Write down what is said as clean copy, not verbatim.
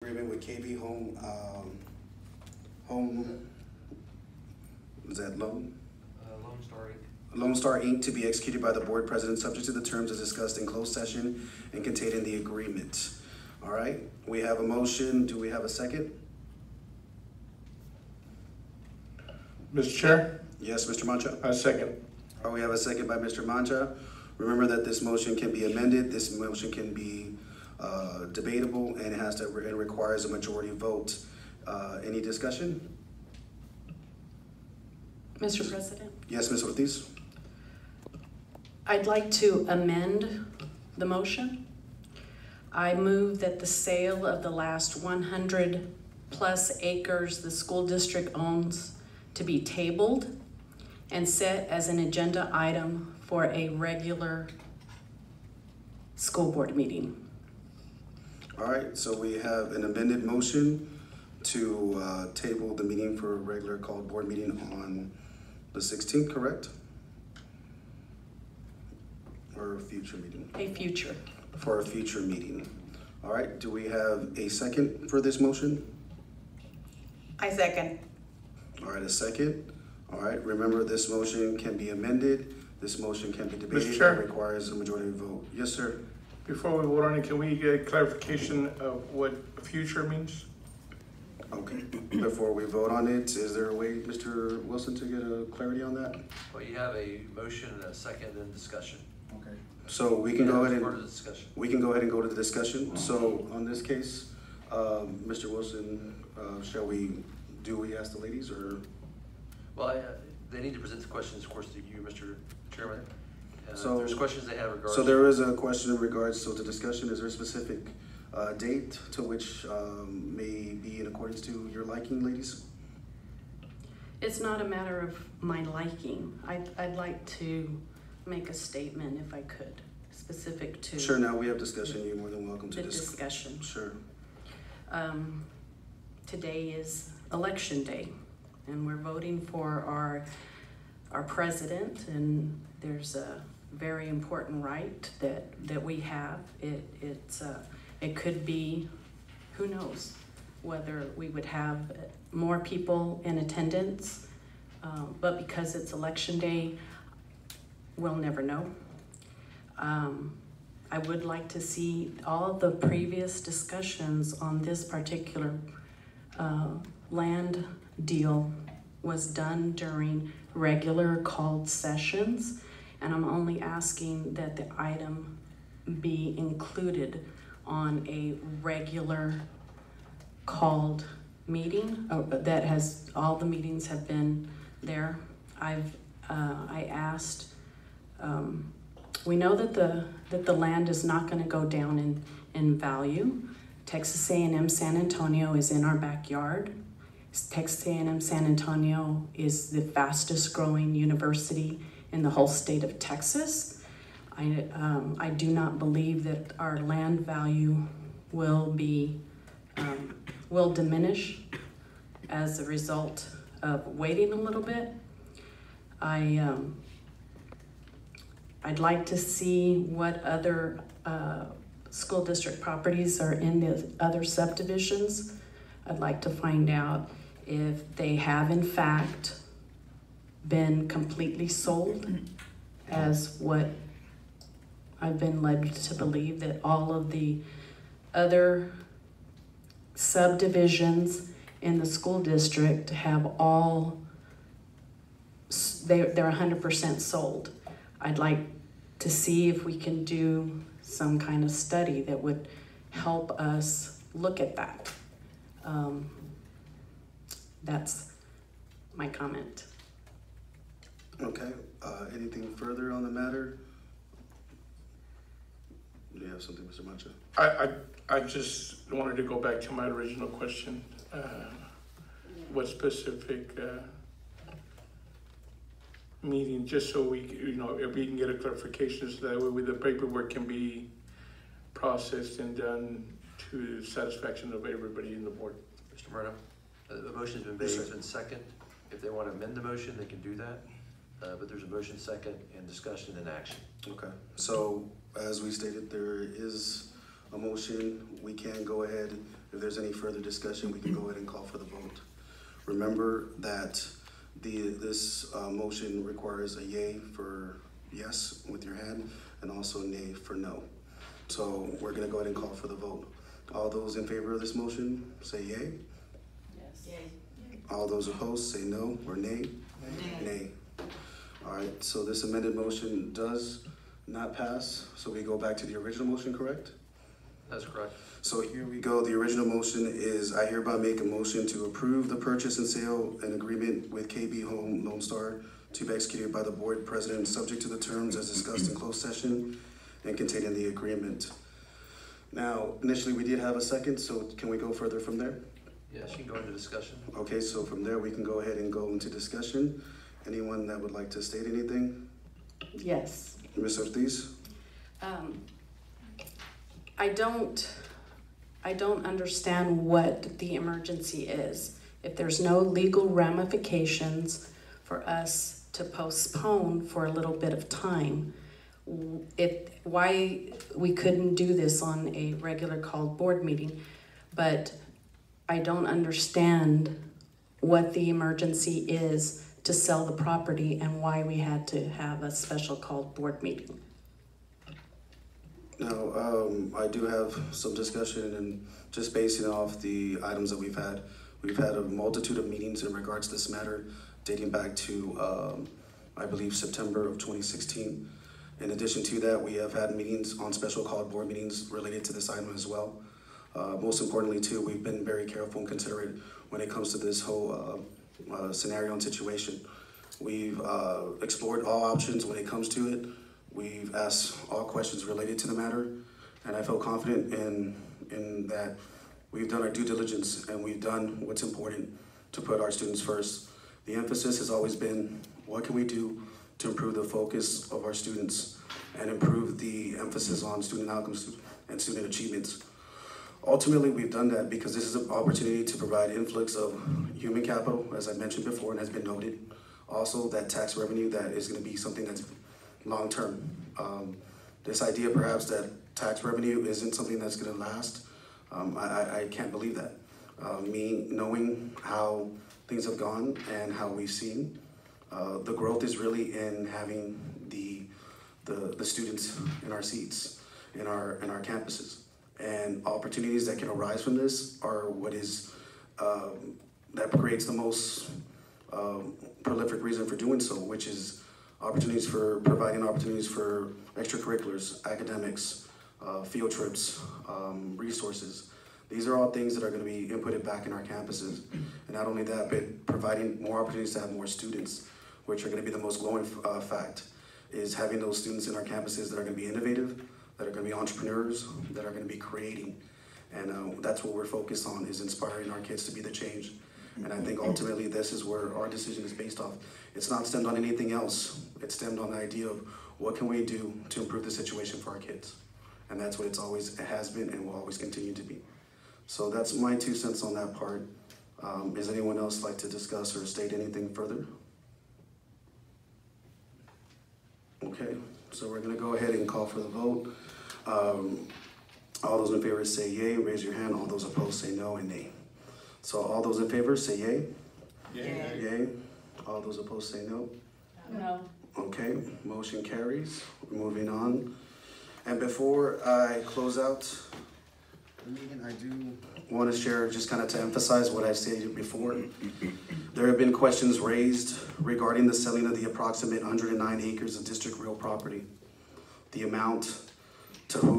Agreement with KB Home, is that Lone? Lone Star Inc. Lone Star Inc. to be executed by the board president, subject to the terms as discussed in closed session and contained in the agreement. All right, we have a motion. Do we have a second? Mr. Chair? Yes, Mr. Mancha? I second. All right, we have a second by Mr. Mancha. Remember that this motion can be amended. This motion can be debatable, and it requires a majority vote. Any discussion? Mr. President, Yes, Ms. Ortiz? I'd like to amend the motion. I move that the sale of the last 100 plus acres the school district owns to be tabled and set as an agenda item for a regular school board meeting. All right, so we have an amended motion to table the meeting for a regular called board meeting on the 16th, correct? Or a future meeting? A future. For a future meeting. All right, do we have a second for this motion? I second. All right, a second. All right, remember this motion can be amended. This motion can be debated. Mr. Chair? It requires a majority vote. Yes, sir. Before we vote on it, can we get clarification of what future means? Okay, before we vote on it, is there a way, Mr. Wilson, to get a clarity on that? Well, you have a motion and a second and discussion. Okay. So we can go ahead Part of and, the discussion. we can go ahead and go to the discussion. So on this case, Mr. Wilson, do we ask the ladies or? Well, they need to present the questions, of course, to you, Mr. Chairman. So- If there's questions they have regarding. So there is a question in regards to the discussion. Is there a specific date to which may be in accordance to your liking, ladies? It's not a matter of my liking. I'd like to make a statement if I could, specific to Sure, now we have discussion. You're more than welcome to the discuss. discussion. Sure. Today is election day, and we're voting for our president, and there's a very important right that we have. It could be, who knows, whether we would have more people in attendance, but because it's election day, we'll never know. I would like to see all the previous discussions on this particular land deal was done during regular called sessions, and I'm only asking that the item be included on a regular called meeting that has, all the meetings have been there. I asked, we know that the land is not going to go down in value. Texas A&M San Antonio is in our backyard. Texas A&M San Antonio is the fastest growing university in the whole state of Texas. I do not believe that our land value will diminish as a result of waiting a little bit. I'd like to see what other school district properties are in the other subdivisions. I'd like to find out if they have in fact been completely sold, as what I've been led to believe, that all of the other subdivisions in the school district have they're 100% sold. I'd like to see if we can do some kind of study that would help us look at that. That's my comment. Okay, anything further on the matter? Do you have something, Mr. Mancha? I just wanted to go back to my original question. What specific meeting, just so we, if we can get a clarification, so that way the paperwork can be processed and done to the satisfaction of everybody in the board. Mr. Murdo, the motion's been made, Yes, sir. it's been second. If they want to amend the motion, they can do that. But there's a motion second and discussion and action. Okay, so as we stated, there is a motion. We can go ahead If there's any further discussion, we can go ahead and call for the vote. Remember that this motion requires a yay for yes with your hand and also nay for no. So we're gonna go ahead and call for the vote. All those in favor of this motion, say yay. Yes. Yay. All those opposed, say no or nay. Nay. All right, so this amended motion does not pass, so we go back to the original motion, correct? That's correct. So here we go. The original motion is, I hereby make a motion to approve the purchase and sale and agreement with KB Home Lone Star to be executed by the board president, subject to the terms as discussed in closed session and contained in the agreement. Now, initially we did have a second, so can we go further from there? Yes, you can go into discussion. Okay, so from there we can go ahead and go into discussion. Anyone that would like to state anything? Yes. Ms. Ortiz? I don't understand what the emergency is. If there's no legal ramifications for us to postpone for a little bit of time, why we couldn't do this on a regular called board meeting, but I don't understand what the emergency is to sell the property and why we had to have a special called board meeting. Now, I do have some discussion, and just basing off the items that we've had a multitude of meetings in regards to this matter dating back to, I believe, September of 2016. In addition to that, we have had meetings on special called board meetings related to this item as well. Most importantly too, we've been very careful and considerate when it comes to this whole scenario and situation. We've explored all options when it comes to it. We've asked all questions related to the matter, and I feel confident in that we've done our due diligence and we've done what's important to put our students first. The emphasis has always been, what can we do to improve the focus of our students and improve the emphasis on student outcomes and student achievements. Ultimately, we've done that because this is an opportunity to provide influx of human capital, as I mentioned before and has been noted. Also, that tax revenue that is going to be something that's long-term. This idea perhaps that tax revenue isn't something that's going to last, I can't believe that. Me knowing how things have gone and how we've seen, the growth is really in having the students in our seats, in our campuses. And opportunities that can arise from this are what is, that creates the most prolific reason for doing so, which is providing opportunities for extracurriculars, academics, field trips, resources. These are all things that are going to be inputted back in our campuses. And not only that, but providing more opportunities to have more students, which are going to be the most glowing fact, is having those students in our campuses that are going to be innovative, that are going to be entrepreneurs, that are going to be creating. And that's what we're focused on, is inspiring our kids to be the change. And I think ultimately this is where our decision is based off. It's not stemmed on anything else. It's stemmed on the idea of what can we do to improve the situation for our kids. And that's what it has been and will always continue to be. So that's my 2 cents on that part. Does anyone else like to discuss or state anything further? Okay, so we're gonna go ahead and call for the vote. All those in favor say yay, raise your hand. All those opposed say no and nay. So all those in favor say yay. Yay. Yay. All those opposed say no. No. Okay, motion carries. Moving on. And before I close out the meeting, I do want to share, just kind of to emphasize what I stated before. There have been questions raised regarding the selling of the approximate 109 acres of district real property. The amount, to whom